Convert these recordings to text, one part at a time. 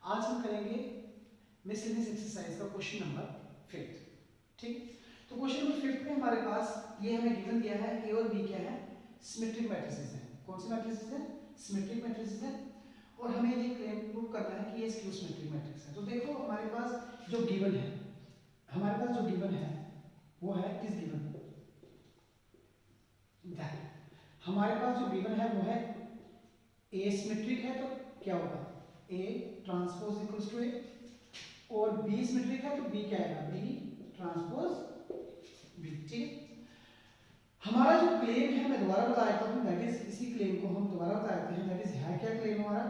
आज हम करेंगे मिसलेनियस एक्सरसाइज का क्वेश्चन नंबर 5। ठीक, तो क्वेश्चन नंबर 5 में हमारे पास ये हमें गिवन दिया है ए और बी क्या है, सिमेट्रिक मैट्रिसेस हैं। कौन सी मैट्रिसेस हैं? सिमेट्रिक मैट्रिसेस हैं। और हमें ये क्लेम प्रूव करना है कि ये स्क्यू सिमेट्रिक मैट्रिक्स है। तो देखो हमारे पास जो गिवन है, हमारे पास जो गिवन है वो है किस गिवन, हमारे पास जो गिवन है वो है ए सिमेट्रिक है तो क्या होगा, ए ट्रांसपोज इक्वल्स टू ए, और बी सिमेट्रिक है तो बी क्या आएगा, बी ट्रांसपोज बी। ठीक, हमारा जो क्लेम है मैं दोबारा बता देता हूं, दैट इज इसी क्लेम को हम दोबारा बता देते हैं। दैट इज है क्या क्लेम हमारा,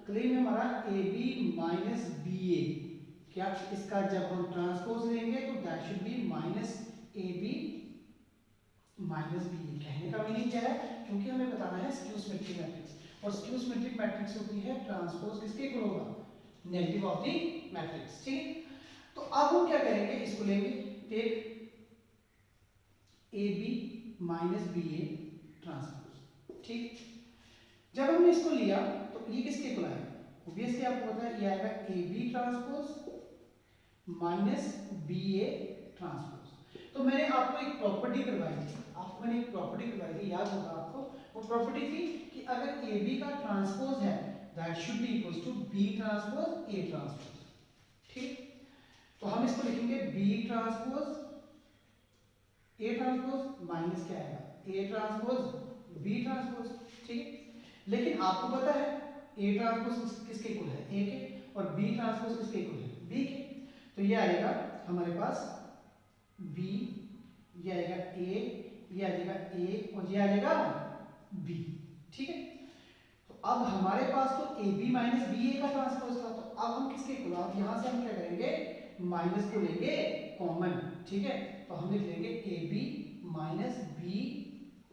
क्लेम है हमारा A B minus B A. क्या इसका जब हम ट्रांसपोज लेंगे तो that should be minus A B minus B A. कहने का मीनिंग क्या है, क्योंकि हमें बताना है स्क्यू सिमेट्रिक मैट्रिक्स, और स्क्यू सिमेट्रिक मैट्रिक्स होती है ट्रांसपोज किसके इक्वल होगा, नेगेटिव ऑफ द मैट्रिक्स। ठीक है, तो अब हम क्या करेंगे, इसको लेंगे take A B minus B A transpose. ठीक, जब हमने इसको लिया तो ये किसके इक्वल आएगा, ऑब्वियसली आपको पता है ये आएगा A B transpose minus B A transpose. तो मैंने आपको एक प्रॉपर्टी करवाई थी, याद होगा आपको। वो प्रॉपर्टी थी कि अगर ए बी का ट्रांसपोज है that should be equals to B transpose A transpose. ठीक, तो हम इसको लिखेंगे B transpose A transpose minus क्या आएगा, ए ट्रांसपोज बी ट्रांसपोज। ठीक, लेकिन आपको पता है ए ट्रांसपोज किसके इक्वल है, ए के, और बी ट्रांसपोज किसके इक्वल है, बी के। तो ये आएगा हमारे पास बी, ये आएगा ए, ये आ जाएगा ए, और ये आ जाएगा बी। ठीक है, तो अब हमारे पास तो ए बी माइनस बी ए का ट्रांसपोज था, तो अब हम किसके इक्वल, अब यहां से हम क्या करेंगे, माइनस को लेंगे कॉमन। ठीक है, तो हम लिख लेंगे ए बी माइनस बी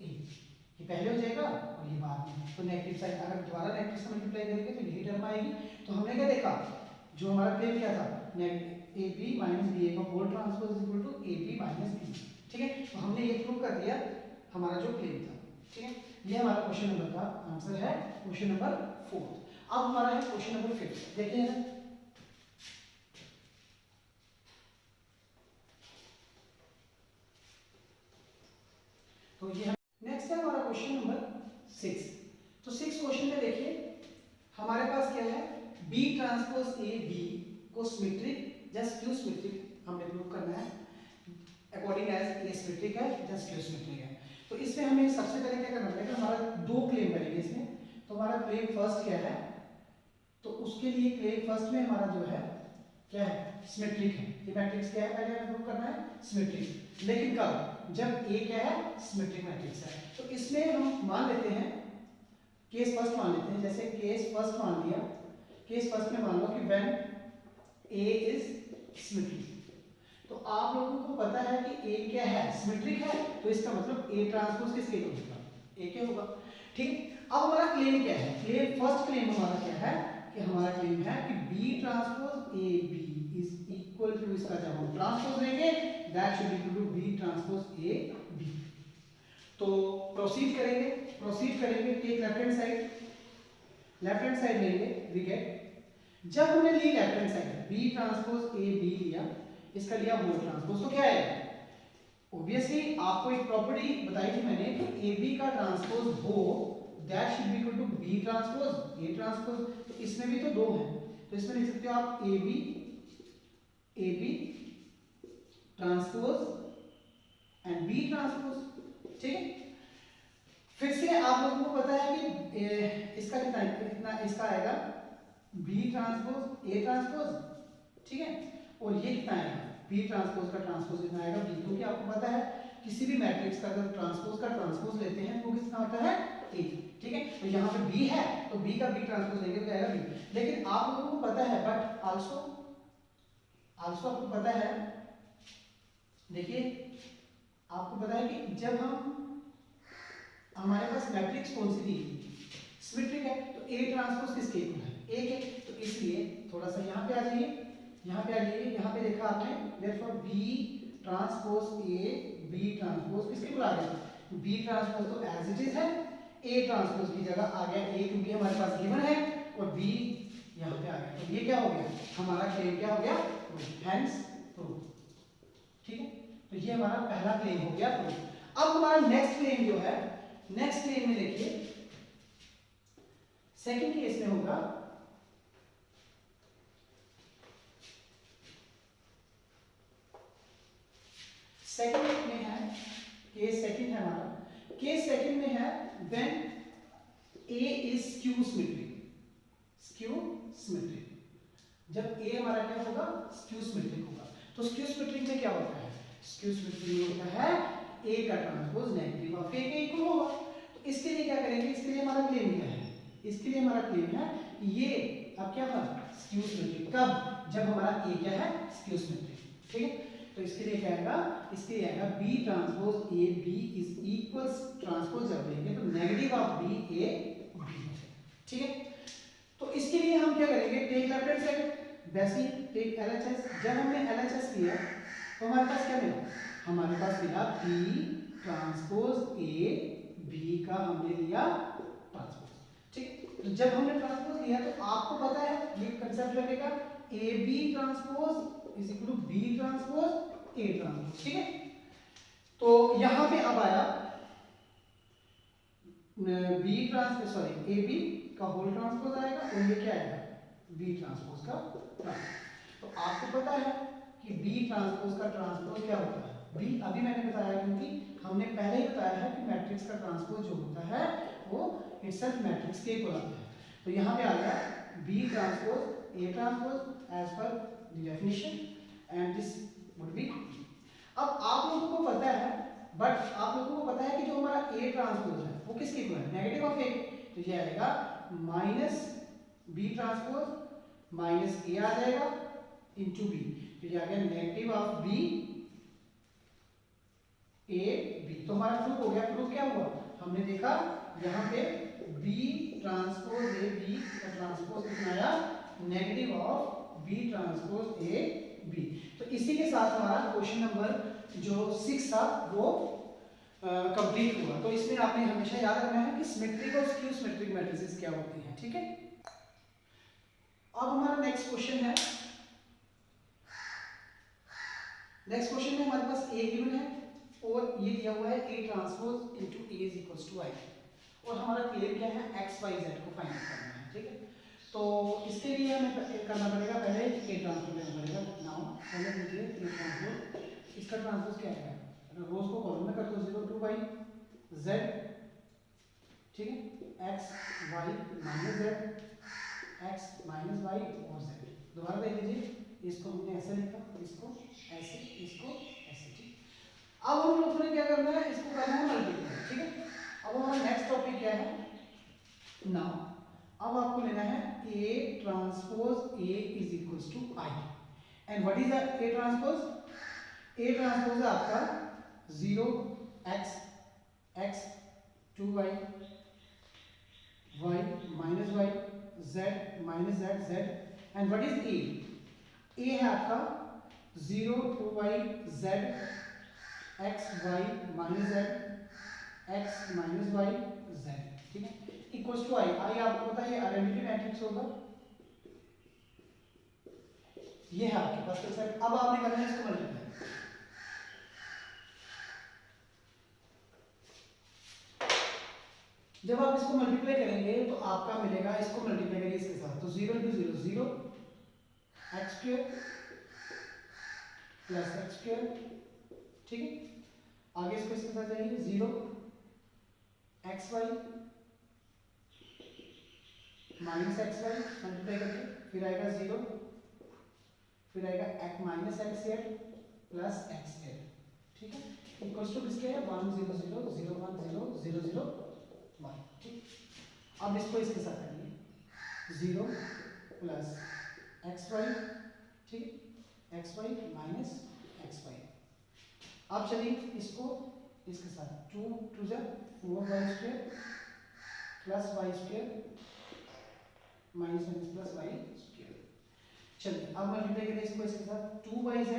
ए, ये पहले हो जाएगा और ये बाद में। तो नेगेटिव साइड अगर दोबारा नेगेटिव से मल्टीप्लाई करेंगे तो यही टर्म आएगी। तो हमने क्या देखा, जो हमारा क्लेम क्या था, A B minus B A का whole transpose is equal to A B minus B. ठीक है, तो हमने ये प्रूव कर दिया हमारा जो क्लेम था। ठीक है, ये हमारा क्वेश्चन नंबर का आंसर है, क्वेश्चन नंबर 4। अब हमारा है क्वेश्चन नंबर 5। देखिए ना, तो ये नेक्स्ट है हमारा क्वेश्चन नंबर 6। तो 6 क्वेश्चन में देखिए हमारे पास क्या है, बी ट्रांसपोज ए बी को सिमेट्रिक या स्क्यू सिमेट्रिक हमने प्रूव करना है अकॉर्डिंग एज ए सिमेट्रिक है या स्क्यू सिमेट्रिक है। तो इसमें हमें सबसे पहले क्या करना पड़ेगा, हमारा दो क्लेम बनेंगे इसमें। तो हमारा क्लेम फर्स्ट क्या है, तो उसके लिए क्लेम फर्स्ट में हमारा जो है क्या है, सिमेट्रिक है। ये मैट्रिक्स क्या है, पहले हमें प्रूव करना है सिमेट्रिक। लेकिन कब, जब ए क्या है, सिमेट्रिक मैट्रिक्स है। तो इसमें हम मान लेते हैं, केस फर्स्ट मान लेते हैं। जैसे केस फर्स्ट मान लिया, केस फर्स्ट में मान लो कि व्हेन ए इज सिमेट्रिक, तो आप लोगों को पता है कि ए क्या है, सिमेट्रिक है, तो इसका मतलब ए ट्रांसपोज किसके इक्वल होगा, ए के होगा। ठीक, अब हमारा क्लेम क्या है, क्लेम फर्स्ट क्लेम हमारा क्या है कि हमारा क्लेम है कि B transpose A B is equal to, इसका जब हम ट्रांसपोज लेंगे that should equal to B transpose A B. तो प्रोसीड करेंगे टेक लेफ्ट हैंड साइड लेंगे, वी गेट, जब हमने ली left hand side B transpose A B लिया, इसका लिया होल ट्रांसपोज, तो क्या है, ऑब्वियसली आपको एक प्रॉपर्टी बताई थी मैंने कि ए बी का ट्रांसपोज हो that should be equal to B transpose A transpose. तो इसमें भी तो दो हैं, तो इसमें लिख सकते हो आप A B transpose and B transpose. ठीक है, फिर से आप लोगों को पता है कि इसका कितना इसका आएगा बी ट्रांसपोज ए ट्रांसपोज। ठीक है, और ये कितना आएगा, बी ट्रांसपोज का ट्रांसपोज कितना आएगा बी, क्योंकि आपको पता है किसी भी मैट्रिक्स का अगर ट्रांसपोज लेते हैं तो वो कितना होता है ए। ठीक है, तो यहाँ पे बी है तो बी का बी ट्रांसपोज लेंगे तो आएगा बी। लेकिन आप लोगों को पता है, बट आल्सो आपको पता है, देखिए आपको पता है कि जब हमारे पास मैट्रिक्स कौन सी थी, सिमेट्रिक है, तो ए ट्रांसपोज किसके इक्वल है, ए के। तो इसलिए थोड़ा सा यहाँ पे आ जाइए, यहाँ पे देखा आपने, therefore B transpose A B transpose किसके इक्वल आ गया, बी ट्रांसपोज तो एज इट इज है, ए ट्रांसपोज की जगह आ गया ए, क्योंकि हमारे पास गिवन है, और बी यहाँ पे आ गया। तो ये क्या हो गया, हमारा क्लेम क्या हो गया, हेंस प्रूफ। ठीक है, तो ये हमारा पहला क्लेम हो गया प्रूफ। अब हमारा नेक्स्ट क्लेम जो है, नेक्स्ट क्लेम में देखिए सेकंड केस में होगा सेकंड में है, केस सेकंड है हमारा, केस सेकंड में है when A is skew symmetric, skew symmetric, जब A हमारा क्या होगा, skew symmetric होगा। तो skew symmetric में क्या होता है, skew symmetric में होता है A का ट्रांसपोज नेगेटिव ऑफ A के इक्वल होगा। तो इसके लिए क्या करेंगे, इसके लिए हमारा क्लेम क्या है, इसके लिए हमारा क्लेम है ये अब क्या था, skew symmetric, कब, जब हमारा A क्या है, skew symmetric। ठीक है, तो इसके लिए क्या आएगा, इसके लिए आएगा B transpose A B is equals, transpose जब लेंगे तो negative of B A B। ठीक है, तो इसके लिए हम क्या करेंगे, टेक लेफ्ट हैंड साइड, वैसे टेक LHS। जब हमने LHS किया तो हमारे पास क्या मिला, हमारे पास मिला B ट्रांसपोज A B का हमने लिया ट्रांसपोज। ठीक, तो जब हमने ट्रांसपोज लिया तो आपको पता है ये कांसेप्ट लगेगा, AB transpose is equal to B transpose A transpose. ठीक है, तो यहां पे अब आया B ट्रांसपोज, सॉरी AB का होल ट्रांसपोज आएगा और ये क्या आएगा, B ट्रांसपोज का ट्रांसपोज। तो आपको पता है कि B ट्रांसपोज का ट्रांसपोज क्या होता है, B अभी मैंने बताया क्योंकि हमने पहले ही बताया है कि मैट्रिक्स का ट्रांसपोज जो होता है वो इटसेल्फ मैट्रिक्स के इक्वल आता है। तो यहाँ पे आ गया B transpose A transpose as per the definition and this would be. अब आप लोगों को पता है, बट आप लोगों को पता है कि जो हमारा A ट्रांसपोज है वो किसके इक्वल है, नेगेटिव ऑफ A। तो ये आएगा minus B transpose minus A आ जाएगा इनटू B, तो ये आ गया negative of B A B। तो हमारा प्रूफ हो गया। प्रूफ क्या हुआ, हमने देखा यहाँ पे B ट्रांसपोज A B का ट्रांसपोज कितना आया, negative of B transpose A B। तो इसी के साथ हमारा क्वेश्चन नंबर जो 6 था वो कंप्लीट हुआ। तो इसमें आपने हमेशा याद रखना है कि सिमेट्रिक और स्क्यू सिमेट्रिक मैट्रिसेस क्या होती हैं। ठीक है, अब हमारा नेक्स्ट क्वेश्चन है, नेक्स्ट क्वेश्चन में हमारे पास A गिवन है और ये दिया हुआ है A transpose into A is equals to I, और हमारा क्लियर क्या है, x y z को फाइंड करना है। ठीक है, तो इसके लिए हमें करना पड़ेगा, पहले A ट्रांसपोज लेना पड़ेगा। नाउ पहले मुझे A ट्रांसपोज, इसका ट्रांसपोज क्या है, रोज को कॉलम में कर दो 0 टू y z। ठीक है, x y minus z, x minus y और z। दोबारा देख लीजिए, इसको हमने ऐसे लिखा, इसको ऐसे, इसको ऐसे। ठीक, अब हम लोगों ने क्या करना है, इसको करना है मल्टीप्लाई। ठीक है, अब हमारा नेक्स्ट टॉपिक क्या है, नाउ अब आपको लेना है A transpose A is equals to I and what is A transpose, A transpose है आपका 0 x x 2y y minus y z minus z z and what is A, A है आपका 0 2y z x y minus z x minus y z। ठीक है, equals to I। I आपको पता है identity matrix होगा, ये है आपके पास कंसेप्ट। अब आपने करना है इसको मल्टीप्लाई। जब आप इसको मल्टीप्लाई करेंगे तो आपका मिलेगा, इसको मल्टीप्लाई करिए इसके साथ, तो 0 into 0 0 x square plus x square. ठीक है, आगे इसको इसके साथ जाइए 0 xy माइनस xy मल्टीप्लाई करके, फिर आएगा 0, फिर आएगा x minus x square plus x square. ठीक है, इक्वल्स टू किसके है 1 0 0 0 1 0 0 0 1। ठीक, अब इसको इसके साथ करिए 0 प्लस xy। ठीक, xy माइनस xy। अब चलिए इसको इसके साथ 2 2 जा 4y square plus y square minus minus plus y square. चलिए अब मल्टीप्लाई करें इसको इसके साथ 2yz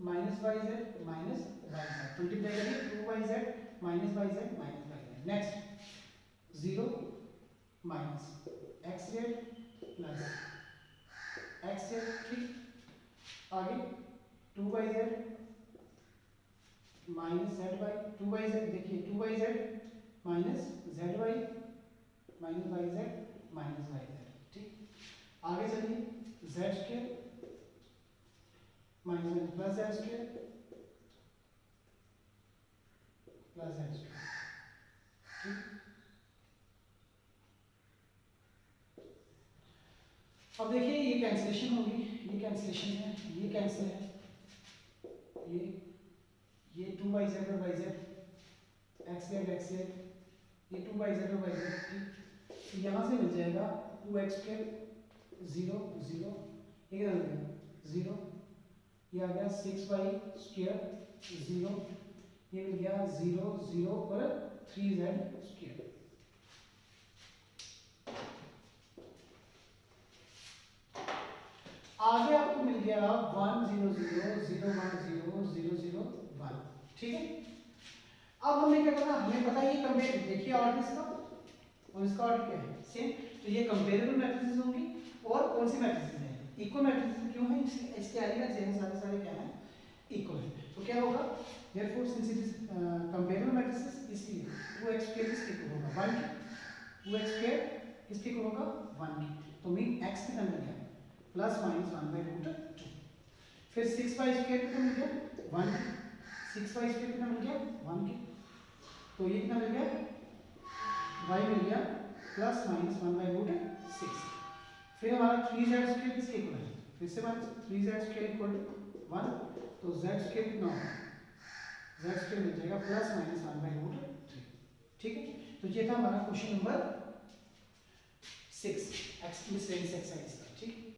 minus yz minus yz, multiply करिए 2yz minus yz minus yz। Next 0 minus x Z plus x Z, ठीक। आगे 2yz माइनस ZY, 2yz देखिए 2yz minus ZY minus YZ minus YZ, ठीक। आगे चलिए z square minus plus z square plus z square, ठीक। अब देखिए ये कैंसिलेशन होगी, ये कैंसिलेशन है, ये कैंसिल है, ये 2yz और yz, x z, ये 2yz और yz, ठीक। तो यहाँ से मिल जाएगा 2x स्क्वायर 0 0, ये कितना मिल गया 0, ये आ गया 6y स्क्वायर 0, ये मिल गया 0 0 और 3z स्क्वायर। आगे आपको मिल गया 1 0 0 0 1 0 0 0 1, ठीक है। अब हमें क्या करना, हमें पता है ये कंपेयर, देखिए ऑर्डर इसका और इसका ऑर्डर क्या है सेम, तो ये कंपेरेबल मैट्रिसेस होंगी। और कौन सी मैट्रिसेस हैं, इक्वल मैट्रिसेस क्यों है, इसके एलिमेंट्स हैं सारे क्या हैं इक्वल है, तो क्या होगा therefore since it is comparable matrices, इसलिए 2x स्क्वायर किसके इक्वल होगा 1 के, 2x स्क्वायर किसके इक्वल होगा 1 के, तो मीन x कितना मिल गया प्लस माइनस 1/√2, फिर 6y स्क्वायर कितना मिल गया 1, 6y स्क्वायर कितना मिल गया 1 के, तो ये कितना मिल गया y मिल गया प्लस माइनस 1/√6, फिर हमारा 3z स्क्वायर किसके इक्वल है, फिर से 3z स्क्वायर इक्वल 1, तो z स्क्वायर कितना होगा z स्क्वायर मिल जाएगा प्लस माइनस 1/√3, ठीक है। तो ये था हमारा क्वेश्चन नंबर 6 एक्स एक्सरसाइज का, ठीक।